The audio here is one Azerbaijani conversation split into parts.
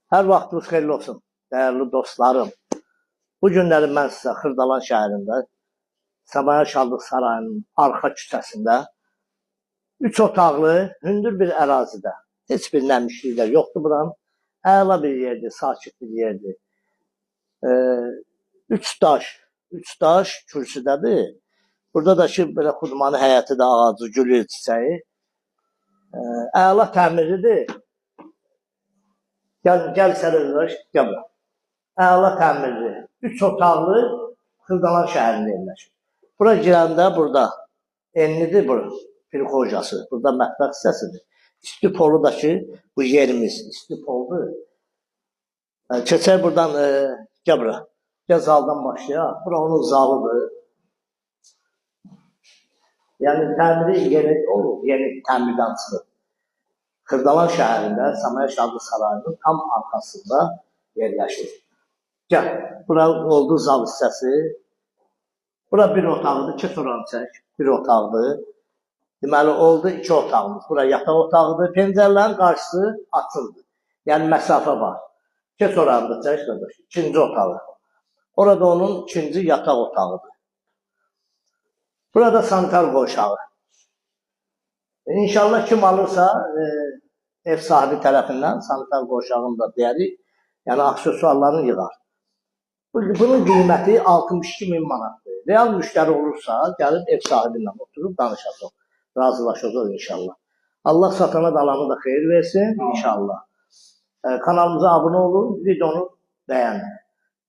Hər vaxtınız xeyirli olsun, dəyərli dostlarım. Bu günləri mən sizə Xırdalan şəhərində, Səmaya Şadlıq Sarayının arxa küçəsində 3 otaqlı, hündür bir ərazidə, heç bir nəmişliklər yoxdur buranın. Əla bir yerdir, sakit bir yerdir. 3 daş kürsüdədir. Burada da ki, belə xudmanı həyəti də ağacı, gülü, çiçəyi. Əla təmirlidir. Gəl sənə gəl. Əla təmirli. 3 otaqlı Xırdalan şəhərində yerləşir. Bura girəndə burada enlidir bura. Pirxocası. Burada mətbəx hissəsidir. İsti polu da ki, bu yerimiz isti poldur. Keçək buradan gəl bura. Gəl zaldan başlayaq. Bura onun zalıdır. Yəni təmiri yeni olur, yeni təmirdən çıxır. Xırdalan şəhərində Səmaya Şadlıq Sarayının tam arxasında yerləşir. Gəl, bura oldu zal hissəsi. Bura bir otaqdır, keç oranı çək. Bir otaqdır. Deməli, oldu 2 otağımız. Bura yataq otağıdır. Pencərlərin qarşısı açıldı. Yəni, məsafə var. Keç oranı da çək, qardaş. 2-ci otağı. Orada onun 2-ci yataq otağıdır. Burada sanitar qoşağı. İnşallah kim alırsa ev sahibi tərəfindən sanitar qoşağını da deyərik. Yəni, aksesuarlarını yığar. Bunun qiyməti 62.000 manatdır. Real müştəri olursa, gəlib ev sahibi ilə oturub danışacaq. Razılaşacaq inşallah. Allah satana da alanı da xeyir versin inşallah. Kanalımıza abunə olun, videonu bəyənin.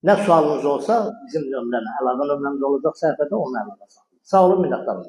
Nə sualınız olsa bizim nömrələ, əlaqə nömrəmiz olacaq səhifədə, onun əlaqə saxlayın. Sağ olun, minnətdarım.